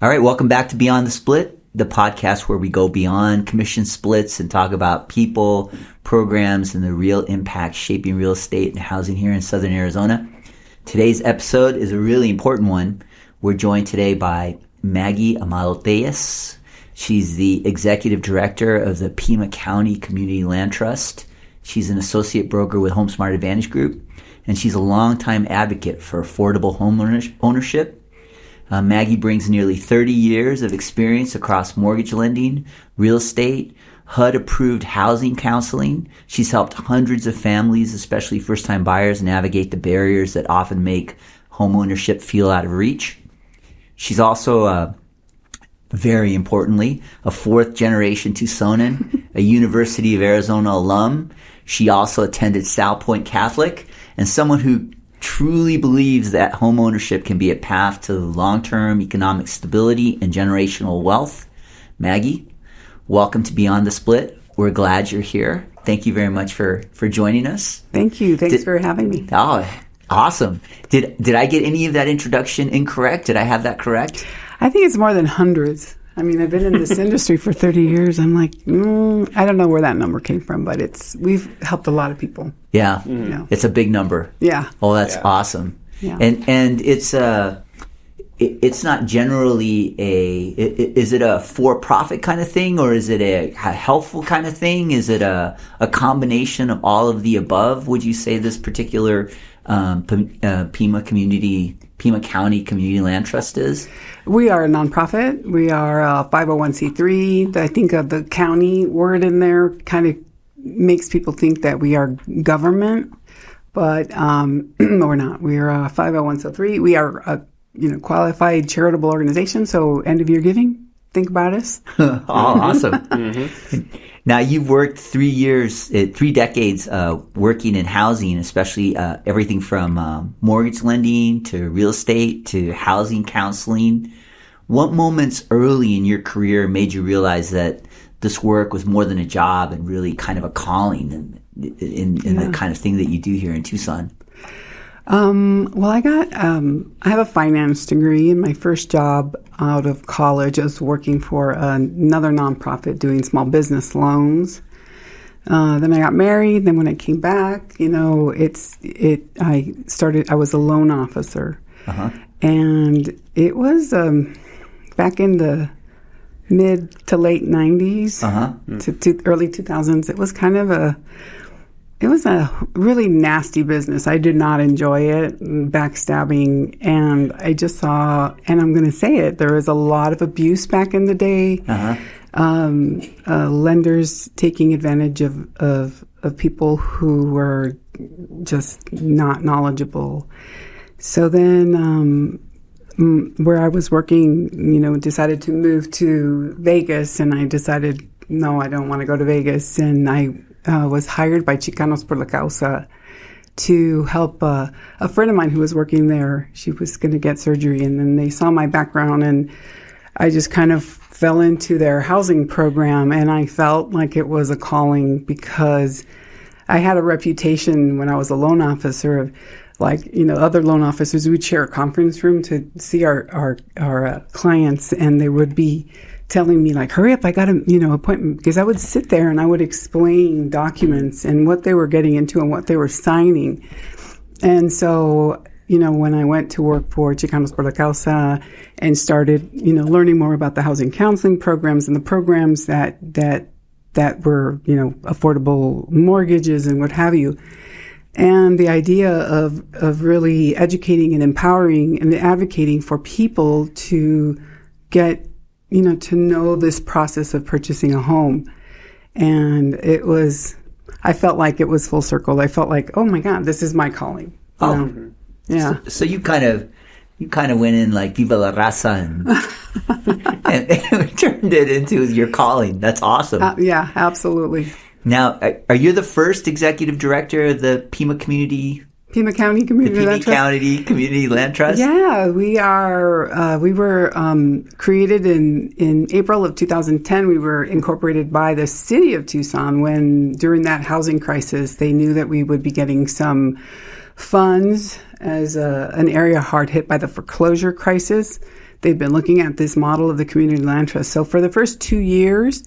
All right, welcome back to Beyond the Split, the podcast where we go beyond commission splits and talk about people, programs, and the real impact shaping real estate and housing here in Southern Arizona. Today's episode is a really important one. We're joined today by Maggie Amado-Tellez. She's the executive director of the Pima County Community Land Trust. She's an associate broker with HomeSmart Advantage Group, and she's a longtime advocate for affordable home ownership. Maggie brings nearly 30 years of experience across mortgage lending, real estate, HUD-approved housing counseling. She's helped hundreds of families, especially first-time buyers, navigate the barriers that often make homeownership feel out of reach. She's also, very importantly, a fourth-generation Tucsonan, a University of Arizona alum. She also attended Sal Point Catholic, and someone who truly believes that homeownership can be a path to long-term economic stability and generational wealth. Maggie, welcome to Beyond the Split. We're glad you're here. Thank you very much for joining us. Thank you. Thanks for having me. Oh, awesome. Did I get any of that introduction incorrect? Did I have that correct? I think it's more than hundreds. I mean, I've been in this industry for 30 years. I'm like, I don't know where that number came from, but we've helped a lot of people. Yeah, It's a big number. Yeah. Oh, that's awesome. Yeah. And it's not generally is it a for-profit kind of thing, or is it a helpful kind of thing? Is it a combination of all of the above? Would you say this particular Pima County Community Land Trust is? We are a nonprofit. We are a 501c3. I think the county word in there kind of makes people think that we are government, but we're not. We are a 501c3. We are a qualified charitable organization. So end of year giving, think about us. Oh, awesome. Mm-hmm. Now, you've worked 3 decades working in housing, especially everything from mortgage lending to real estate to housing counseling. What moments early in your career made you realize that this work was more than a job and really kind of a calling in the kind of thing that you do here in Tucson? Well, I have a finance degree, and my first job out of college, I was working for another nonprofit doing small business loans. Then I got married. Then when I came back, I was a loan officer. Uh-huh. And it was, back in the mid to late 90s to early 2000s, it was kind of a really nasty business. I did not enjoy it, backstabbing, and I just saw, and I'm going to say it, there was a lot of abuse back in the day. Lenders taking advantage of people who were just not knowledgeable. So then, where I was working, decided to move to Vegas, and I decided, no, I don't want to go to Vegas, and I was hired by Chicanos por la Causa to help a friend of mine who was working there. She was going to get surgery, and then they saw my background, and I just kind of fell into their housing program, and I felt like it was a calling because I had a reputation when I was a loan officer of, other loan officers, we'd share a conference room to see our clients, and they would be telling me, hurry up, I got an appointment, because I would sit there and I would explain documents and what they were getting into and what they were signing. And so, when I went to work for Chicanos por la Causa and started, learning more about the housing counseling programs and the programs that were, affordable mortgages and what have you, and the idea of really educating and empowering and advocating for people to get, to know this process of purchasing a home. And I felt like it was full circle. I felt like, oh my God, this is my calling. Yeah. So you kind of went in like Viva la Raza and turned it into your calling. That's awesome. Yeah, absolutely. Now, are you the first executive director of the Pima County Community Land Trust? Yeah, we are. We were created in April of 2010. We were incorporated by the city of Tucson when, during that housing crisis, they knew that we would be getting some funds as an area hard hit by the foreclosure crisis. they'd been looking at this model of the community land trust. So for the first 2 years,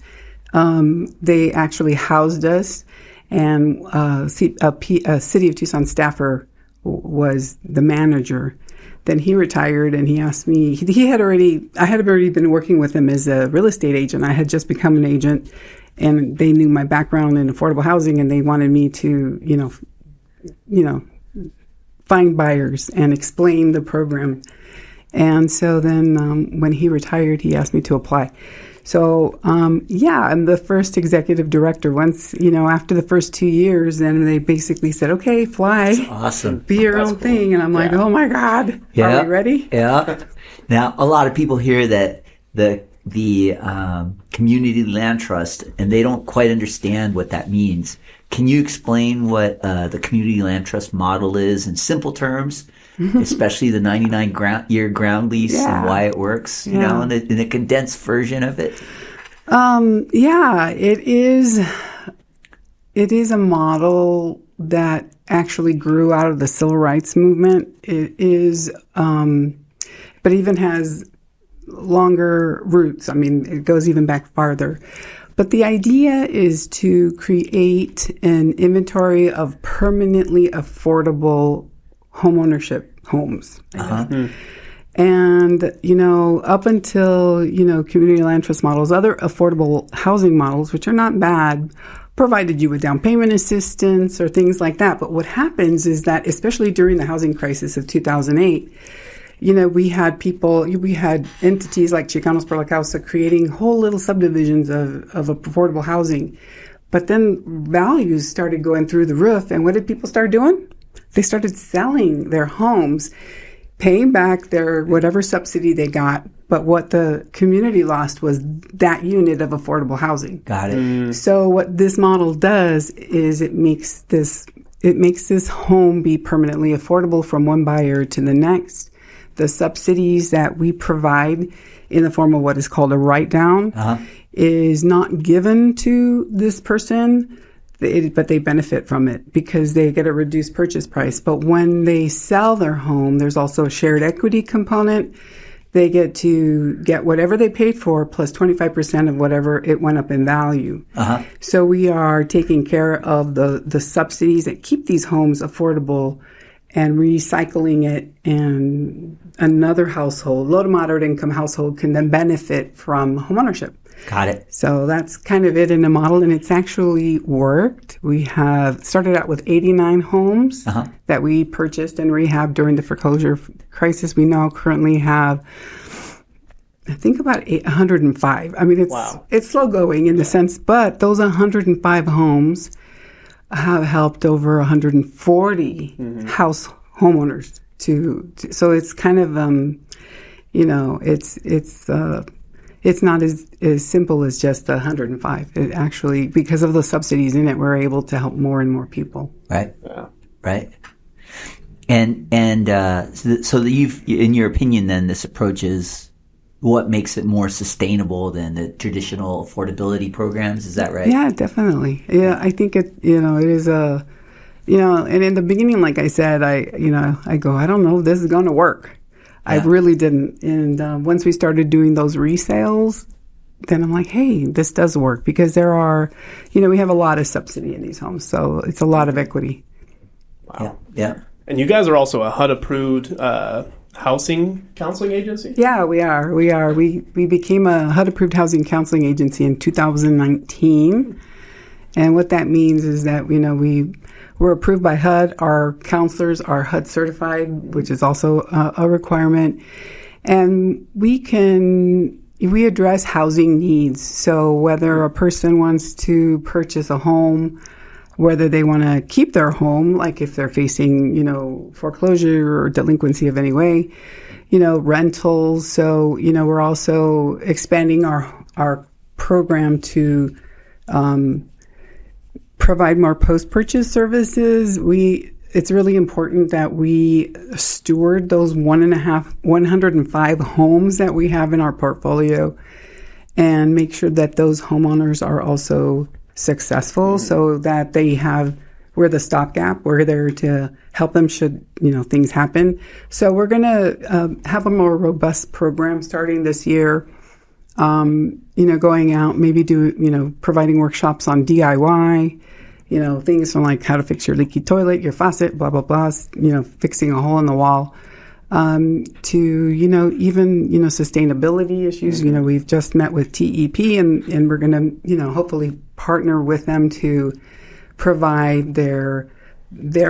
they actually housed us, and a City of Tucson staffer was the manager. Then he retired, and he asked me. I had already been working with him as a real estate agent. I had just become an agent, and they knew my background in affordable housing, and they wanted me to, find buyers and explain the program. And so then when he retired, he asked me to apply. So, I'm the first executive director. Once, after the first 2 years, then they basically said, okay, fly. That's awesome. Be your own thing. And I'm like, oh my God. Yeah. Are we ready? Yeah. Now, a lot of people hear that the community land trust, and they don't quite understand what that means. Can you explain what the community land trust model is in simple terms? Especially the 99-year ground lease and why it works, in a condensed version of it? It is a model that actually grew out of the civil rights movement. It is, but even has longer roots. I mean, it goes even back farther. But the idea is to create an inventory of permanently affordable homeownership homes. And, up until, community land trust models, other affordable housing models, which are not bad, provided you with down payment assistance or things like that. But what happens is that, especially during the housing crisis of 2008, we had entities like Chicanos por la Causa creating whole little subdivisions of affordable housing. But then values started going through the roof. And what did people start doing? They started selling their homes, paying back their whatever subsidy they got. But what the community lost was that unit of affordable housing. Got it. So what this model does is it makes this home be permanently affordable from one buyer to the next. The subsidies that we provide in the form of what is called a write-down is not given to this person, but they benefit from it because they get a reduced purchase price. But when they sell their home, there's also a shared equity component. They get to get whatever they paid for plus 25% of whatever it went up in value. So we are taking care of the subsidies that keep these homes affordable and recycling it, and another household, low to moderate income household, can then benefit from homeownership. Got it. So that's kind of it in a model, and it's actually worked. We have started out with 89 homes that we purchased and rehabbed during the foreclosure crisis. We now currently have, I think, about 105. I mean, it's slow going in the sense, but those 105 homes have helped over 140 homeowners so it's kind of it's not as simple as just the 105. It actually, because of the subsidies in it, we're able to help more and more people. Right. Yeah. Right. And so you've, in your opinion, then this approach is what makes it more sustainable than the traditional affordability programs. Is that right? Yeah, definitely. Yeah, I think it is and in the beginning, like I said, I go, I don't know if this is going to work. Yeah. I really didn't. And once we started doing those resales, then I'm like, hey, this does work because there are, we have a lot of subsidy in these homes. So it's a lot of equity. Wow. Yeah. And you guys are also a HUD-approved housing counseling agency? Yeah, we are. We became a HUD-approved housing counseling agency in 2019. And what that means is that, we're approved by HUD. Our counselors are HUD certified, which is also a requirement. And we address housing needs. So whether a person wants to purchase a home, whether they want to keep their home, like if they're facing, foreclosure or delinquency of any way, rentals. So, we're also expanding our program to provide more post-purchase services. It's really important that we steward those 105 homes that we have in our portfolio and make sure that those homeowners are also successful so that they have we're the stopgap. We're there to help them should, things happen. So we're going to have a more robust program starting this year. Going out, maybe providing workshops on DIY, things from like how to fix your leaky toilet, your faucet, blah, blah, blah, fixing a hole in the wall, to, even, sustainability issues. We've just met with TEP and we're going to, hopefully partner with them to provide their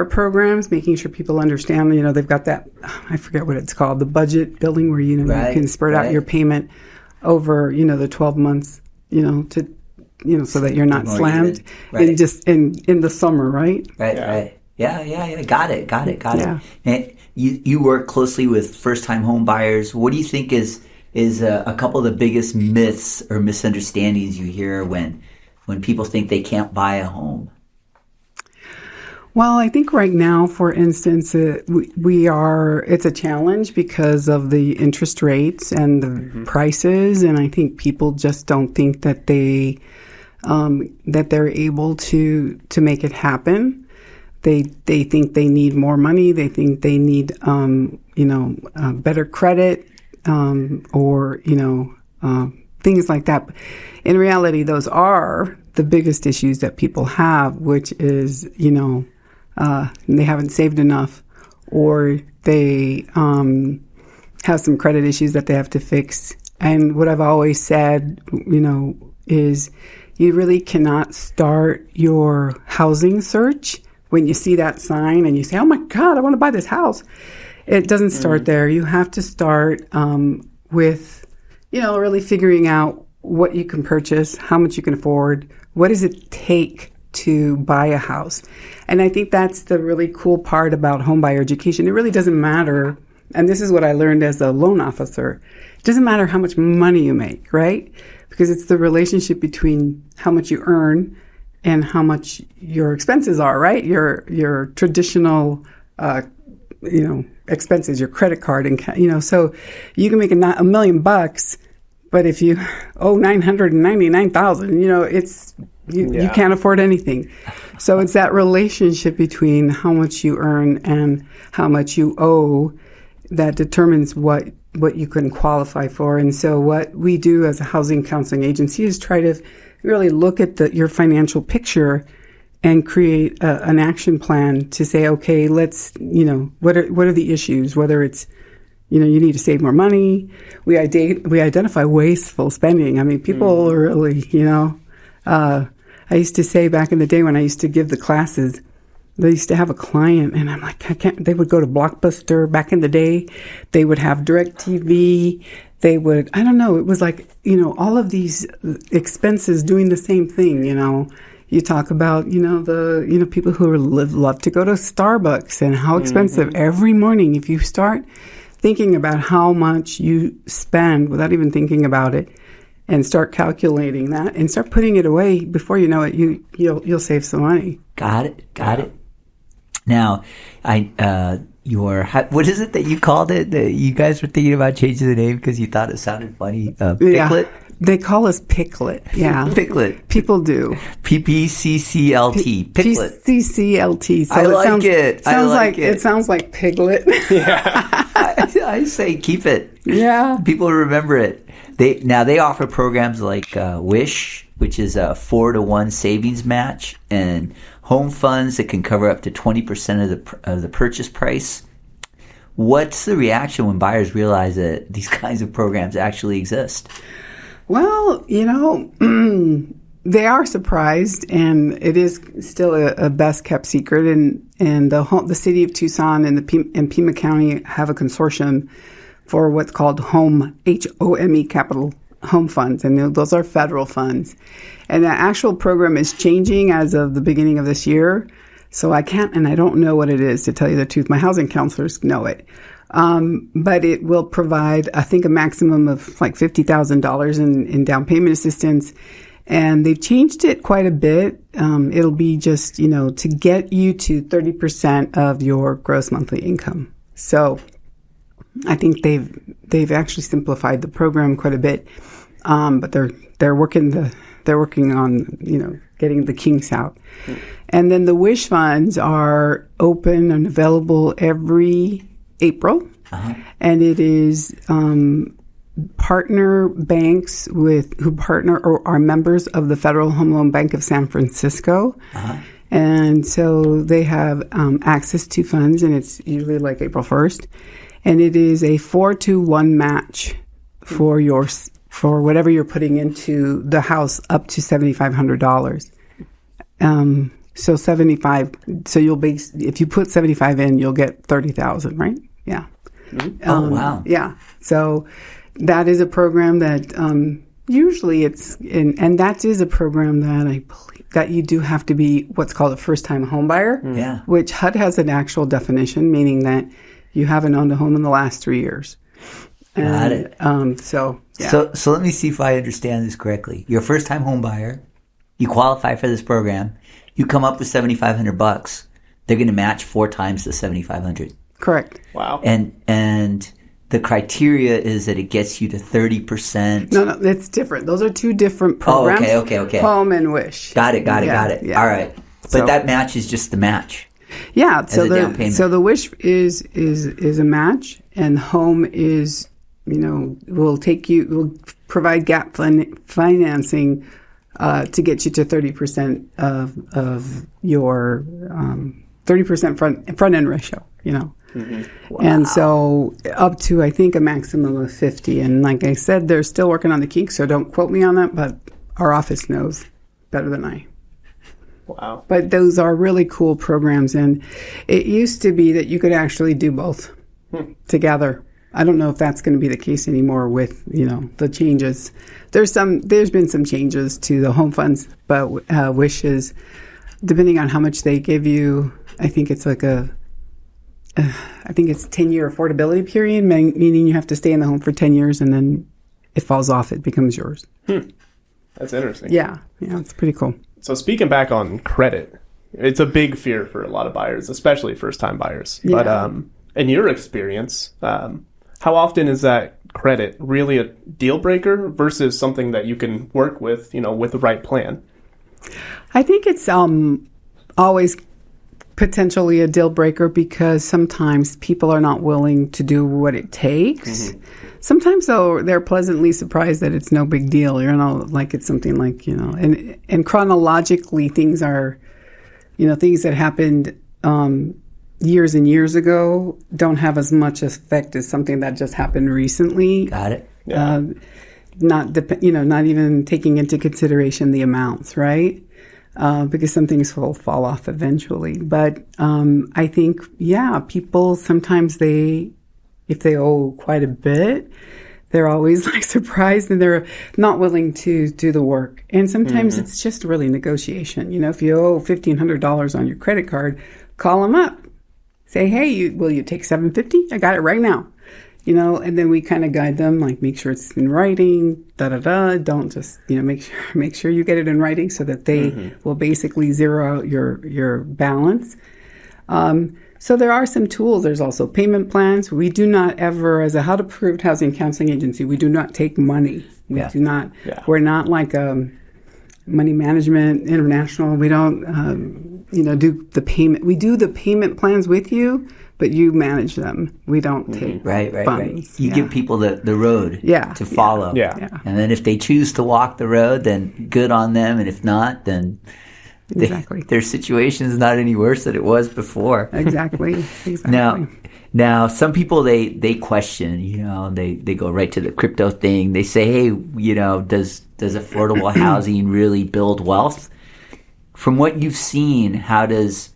programs, making sure people understand, they've got that, I forget what it's called, the budget building where, you can spread out your payment over, the 12 months, so that you're not slammed in just in the summer, right? Right. Yeah. Got it. Yeah. And you work closely with first-time home buyers. What do you think is a couple of the biggest myths or misunderstandings you hear when people think they can't buy a home? Well, I think right now, for instance, it's a challenge because of the interest rates and the prices, and I think people just don't think that that they're able to make it happen. They think they need more money. They think they need better credit or things like that. In reality, those are the biggest issues that people have, which is they haven't saved enough, or they have some credit issues that they have to fix. And what I've always said, is you really cannot start your housing search when you see that sign and you say, oh my God, I want to buy this house. It doesn't start there. You have to start with, really figuring out what you can purchase, how much you can afford, what does it take to buy a house. And I think that's the really cool part about homebuyer education. It really doesn't matter, and this is what I learned as a loan officer, it doesn't matter how much money you make, right? Because it's the relationship between how much you earn and how much your expenses are, right? Your traditional, expenses, your credit card, and so you can make $1 million, but if you owe $999,000, you can't afford anything. So it's that relationship between how much you earn and how much you owe that determines what you can qualify for. And so what we do as a housing counseling agency is try to really look at your financial picture and create an action plan to say, okay, let's, what are the issues, whether it's, you need to save more money. We identify wasteful spending. I mean, people are really, I used to say back in the day when I used to give the classes, they used to have a client and I'm like, they would go to Blockbuster back in the day. They would have DirecTV. They would, I don't know, it was like, all of these expenses doing the same thing, You talk about, the people who love to go to Starbucks and how expensive every morning. If you start thinking about how much you spend without even thinking about it, and start calculating that and start putting it away, before you know it, you'll save some money. Got it. Now, what is it that you called it? That you guys were thinking about changing the name because you thought it sounded funny. Picklet. Yeah. They call us Picklet. Yeah. Picklet. People do. PPCCLT. Picklet. PCCLT. So I like it. It sounds like Piglet. Yeah. I say keep it. Yeah. People remember it. They offer programs like Wish, which is a 4-to-1 savings match, and home funds that can cover up to 20% of the purchase price. What's the reaction when buyers realize that these kinds of programs actually exist? Well, they are surprised, and it is still a best kept secret. And the city of Tucson and Pima County have a consortium for what's called HOME, HOME, capital home funds, and those are federal funds. And the actual program is changing as of the beginning of this year. So I don't know what it is, to tell you the truth. My housing counselors know it. But it will provide, I think, a maximum of like $50,000 in down payment assistance. And they've changed it quite a bit. It'll be just, to get you to 30% of your gross monthly income. So I think they've actually simplified the program quite a bit. But they're working They're working on, getting the kinks out. And then the wish funds are open and available every April. And it is partner banks who partner or are members of the Federal Home Loan Bank of San Francisco. And so they have access to funds, and it's usually like April 1st. And it is a 4-to-1 match for whatever you're putting into the house up to $7,500. So 75. So if you put 75 in, you'll get 30,000, right? Yeah. Oh, wow. Yeah. So that is a program that usually and that is a program that I believe that you do have to be what's called a first-time home buyer. Yeah. Which HUD has an actual definition, meaning that you haven't owned a home in the last 3 years. Got it. So let me see if I understand this correctly. You're a first-time home buyer. You qualify for this program. You come up with $7,500. They're going to match 4 times the $7,500. Correct. Wow. And the criteria is that it gets you to 30%. No, it's different. Those are 2 different programs. Oh, okay. Home and Wish. Got it. Yeah. All right. But that match is just the match. Yeah. So down payment. the Wish is a match, and Home is, will provide gap financing to get you to 30% of your 30% front end ratio. Wow. And so up to, I think, a maximum of 50. And like I said, they're still working on the kinks, so don't quote me on that, but our office knows better than I. Wow. But those are really cool programs. And it used to be that you could actually do both together. I don't know if that's going to be the case anymore with, the changes. There's been some changes to the home funds, but Wishes, depending on how much they give you, I think it's like it's 10-year affordability period, meaning you have to stay in the home for 10 years and then it falls off, it becomes yours. That's interesting. Yeah, it's pretty cool. So speaking back on credit, it's a big fear for a lot of buyers, especially first-time buyers. Yeah. But in your experience, how often is that credit really a deal breaker versus something that you can work with, with the right plan? I think it's always potentially a deal breaker because sometimes people are not willing to do what it takes. Sometimes, though, they're pleasantly surprised that it's no big deal. Like it's something like, and chronologically things are, things that happened years and years ago don't have as much effect as something that just happened recently. Got it. Yeah. Not even taking into consideration the amounts, right? Because some things will fall off eventually. But I think, people sometimes if they owe quite a bit, they're always surprised and they're not willing to do the work. And sometimes it's just really negotiation. If you owe $1,500 on your credit card, call them up. Say, hey, will you take $750? I got it right now. And then we kind of guide them, make sure it's in writing, Don't just, make sure you get it in writing so that they will basically zero out your balance. So there are some tools. There's also payment plans. We do not ever, as a HUD-approved housing counseling agency, we do not take money. We do not. Yeah. We're not like Money Management International. We don't, do the payment. We do the payment plans with you, but you manage them. We don't take funds. Right. You give people the road to follow. Yeah. And then if they choose to walk the road, then good on them. And if not, then their situation is not any worse than it was before. Exactly. Now, some people, they question, they go right to the crypto thing. They say, hey, does affordable housing really build wealth? From what you've seen, how does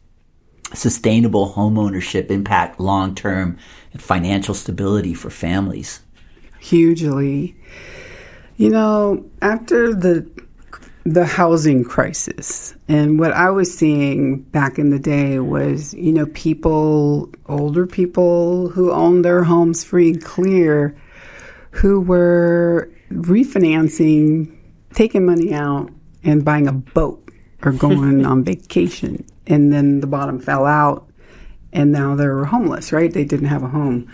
sustainable homeownership impact long-term financial stability for families? Hugely. After the housing crisis, and what I was seeing back in the day was, older people who owned their homes free and clear, who were refinancing, taking money out and buying a boat or going on vacation. And then the bottom fell out and now they're homeless, right? They didn't have a home.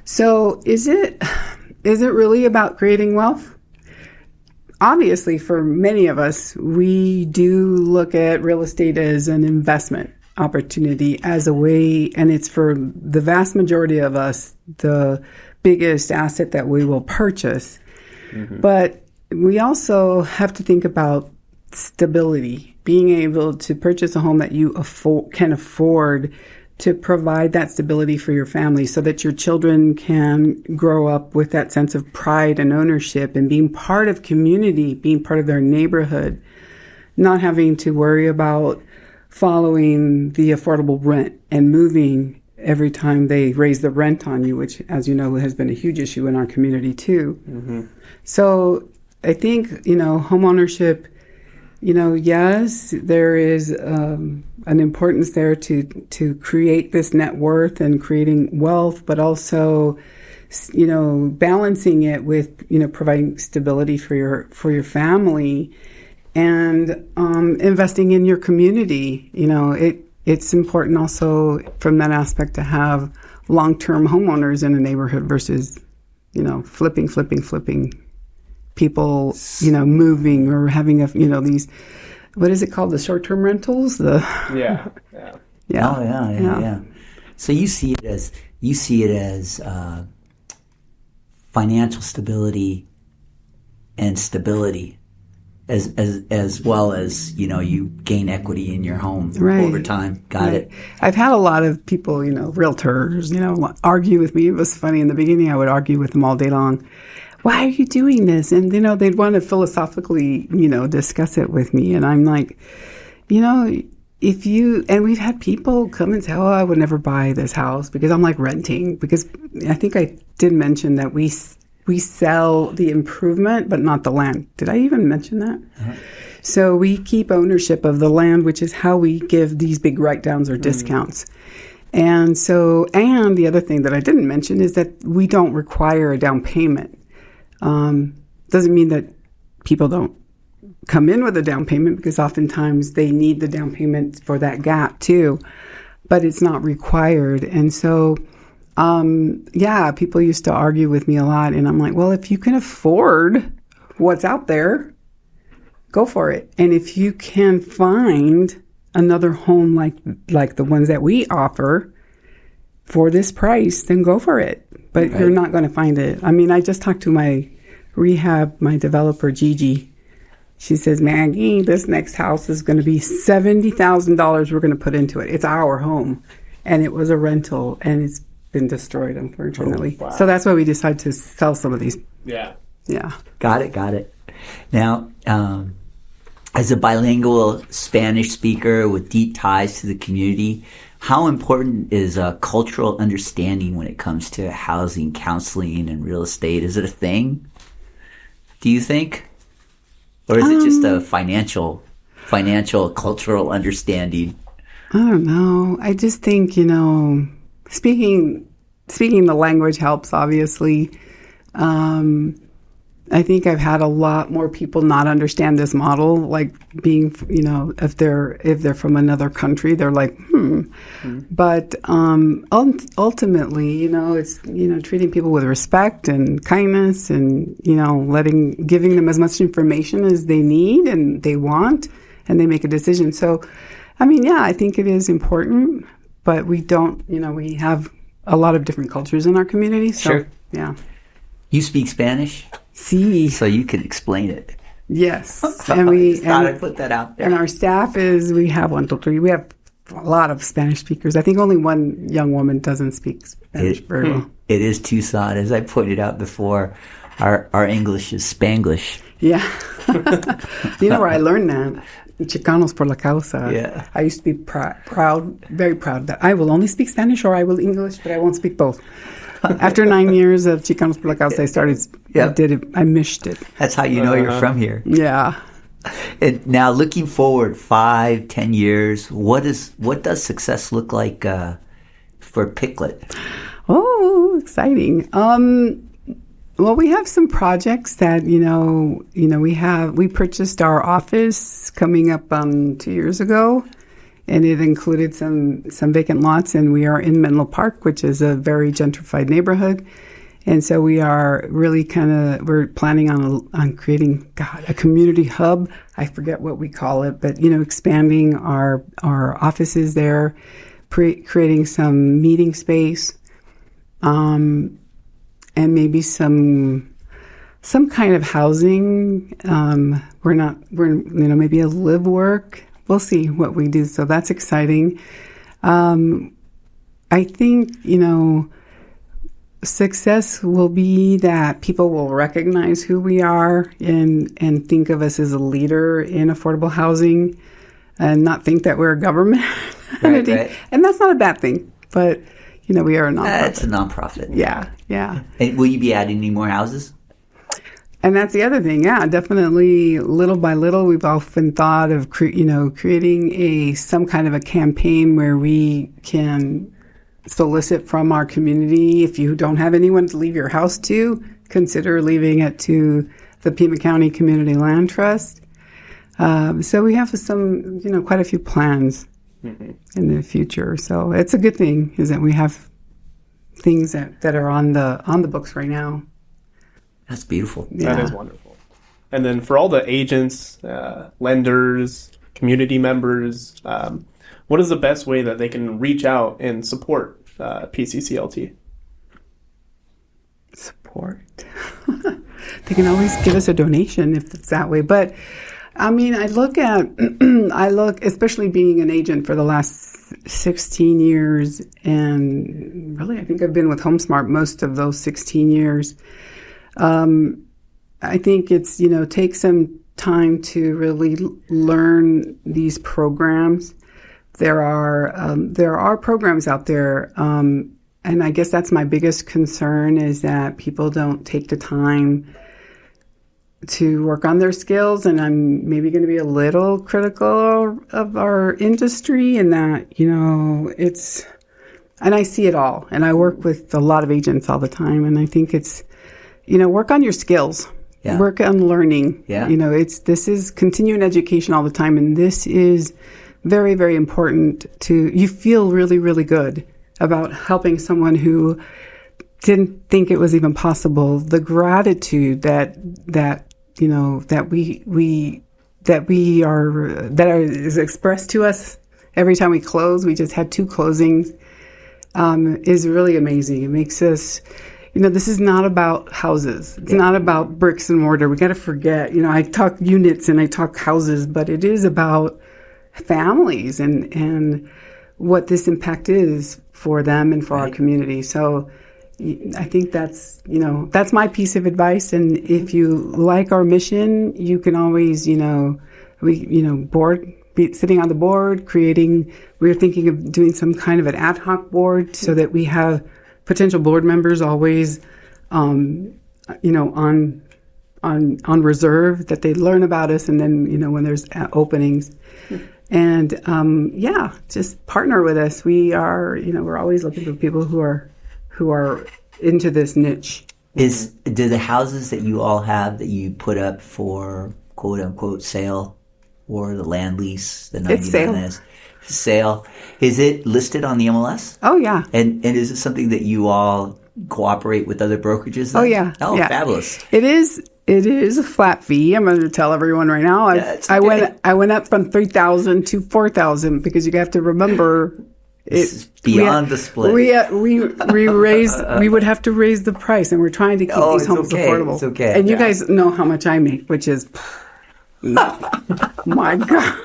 So is it really about creating wealth? obviously, for many of us, we do look at real estate as an investment opportunity, as a way, and it's for the vast majority of us, the biggest asset that we will purchase. But we also have to think about stability, being able to purchase a home that you can afford to provide that stability for your family so that your children can grow up with that sense of pride and ownership and being part of community, being part of their neighborhood, not having to worry about following the affordable rent and moving every time they raise the rent on you, which, as you know, has been a huge issue in our community too. So I think, home ownership, yes, there is an importance there to create this net worth and creating wealth, but also, balancing it with, providing stability for your family and investing in your community. It's important also from that aspect to have long-term homeowners in a neighborhood versus, flipping people, moving or having these, what is it called? The short-term rentals? Yeah. Oh, yeah. So you see it as financial stability and stability as well as, you gain equity in your home over time. Got it. I've had a lot of people, realtors, argue with me. It was funny. In the beginning, I would argue with them all day long. Why are you doing this? And, they'd want to philosophically, discuss it with me. And I'm like, and we've had people come and say, oh, I would never buy this house because I'm like renting. Because I think I did mention that we sell the improvement, but not the land. Did I even mention that? Uh-huh. So we keep ownership of the land, which is how we give these big write-downs or discounts. And the other thing that I didn't mention is that we don't require a down payment. Doesn't mean that people don't come in with a down payment, because oftentimes they need the down payment for that gap too, but it's not required. And so, people used to argue with me a lot, and I'm like, well, if you can afford what's out there, go for it. And if you can find another home like the ones that we offer for this price, then go for it. But you're not going to find it. I mean, I just talked to my developer, Gigi. She says, Maggie, this next house is going to be $70,000 we're going to put into it. It's our home. And it was a rental, and it's been destroyed, unfortunately. Oh, wow. So that's why we decided to sell some of these. Yeah. Got it. Now, as a bilingual Spanish speaker with deep ties to the community, how important is cultural understanding when it comes to housing, counseling, and real estate? Is it a thing, do you think? Or is it just a financial, cultural understanding? I don't know. I just think, speaking the language helps, obviously. I think I've had a lot more people not understand this model, like being, if they're from another country, they're like, But ultimately, it's, treating people with respect and kindness and, giving them as much information as they need and they want, and they make a decision. So, I think it is important, but we don't, we have a lot of different cultures in our community. So, sure. Yeah. You speak Spanish? Sí. So you can explain it. Yes. And I'd put that out there. And our staff we have 1, 2, 3. We have a lot of Spanish speakers. I think only one young woman doesn't speak Spanish very well. It is Tucson. As I pointed out before, our English is Spanglish. Yeah. You know where I learned that? Chicanos por la causa. Yeah. I used to be proud, very proud that I will only speak Spanish or I will English, but I won't speak both. After 9 years of Chicanos por la causa, I started. Yep. I mished it. That's how you know you're from here. Yeah. And now, looking forward 5, 10 years, what does success look like for Piclet? Oh, exciting! Well, we have some projects that we purchased our office coming up 2 years ago. And it included some vacant lots, and we are in Menlo Park, which is a very gentrified neighborhood. And so we are really we're planning on creating, a community hub. I forget what we call it, but, expanding our offices there, creating some meeting space, and maybe some kind of housing. We're maybe a live work. We'll see what we do. So that's exciting. I think, success will be that people will recognize who we are and think of us as a leader in affordable housing and not think that we're a government entity. Right. And that's not a bad thing, but, we are a nonprofit. It's a nonprofit. Yeah. And will you be adding any more houses? And that's the other thing. Yeah, definitely. Little by little, we've often thought of, creating some kind of a campaign where we can solicit from our community. If you don't have anyone to leave your house to, consider leaving it to the Pima County Community Land Trust. So we have quite a few plans in the future. So it's a good thing is that we have things that are on the books right now. That's beautiful. Yeah. That is wonderful. And then for all the agents, lenders, community members, what is the best way that they can reach out and support PCCLT? Support. They can always give us a donation if it's that way. But I look, especially being an agent for the last 16 years, and really I think I've been with HomeSmart most of those 16 years. I think it's, take some time to really learn these programs. There are programs out there, and I guess that's my biggest concern is that people don't take the time to work on their skills, and I'm maybe going to be a little critical of our industry in that, and I see it all, and I work with a lot of agents all the time, and I think it's, work on your skills. Yeah. Work on learning. Yeah. This is continuing education all the time, and this is very, very important you feel really, really good about helping someone who didn't think it was even possible. The gratitude that is expressed to us every time we close. We just had 2 closings, is really amazing. It makes us, this is not about houses. It's not about bricks and mortar. We got to forget, I talk units and I talk houses, but it is about families and what this impact is for them and for our community. So I think that's my piece of advice. And if you like our mission, you can always, sitting on the board, we're thinking of doing some kind of an ad hoc board so that we have potential board members always, on reserve, that they learn about us. And then, when there's openings, and, just partner with us. We are, we're always looking for people who are into this niche. Do the houses that you all have that you put up for quote unquote sale or the land lease, the 99 sale, is it listed on the MLS? Oh yeah. And is it something that you all cooperate with other brokerages then? Oh yeah. Oh yeah. Fabulous. It is a flat fee. I'm going to tell everyone right now. I went up from $3,000 to $4,000 because you have to remember it's beyond the split. We would have to raise the price, and we're trying to keep these homes affordable. It's okay. And you guys know how much I make, which is my God.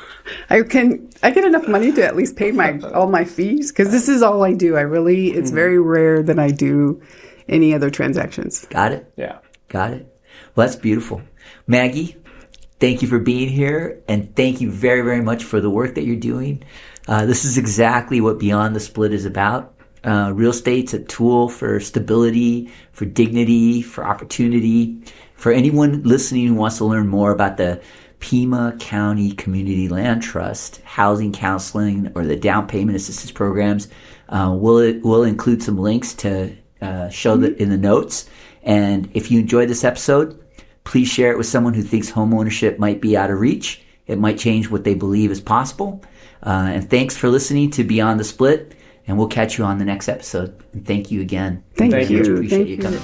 I get enough money to at least pay all my fees because this is all I do. It's very rare that I do any other transactions. Got it. Yeah. Got it. Well, that's beautiful. Maggie, thank you for being here, and thank you very, very much for the work that you're doing. This is exactly what Beyond the Split is about. Real estate's a tool for stability, for dignity, for opportunity. For anyone listening who wants to learn more about the Pima County Community Land Trust, housing counseling, or the down payment assistance programs, we'll include some links to show that in the notes. And if you enjoyed this episode, please share it with someone who thinks homeownership might be out of reach. It might change what they believe is possible. And thanks for listening to Beyond the Split, and we'll catch you on the next episode. And thank you again. Thank you. Appreciate you coming.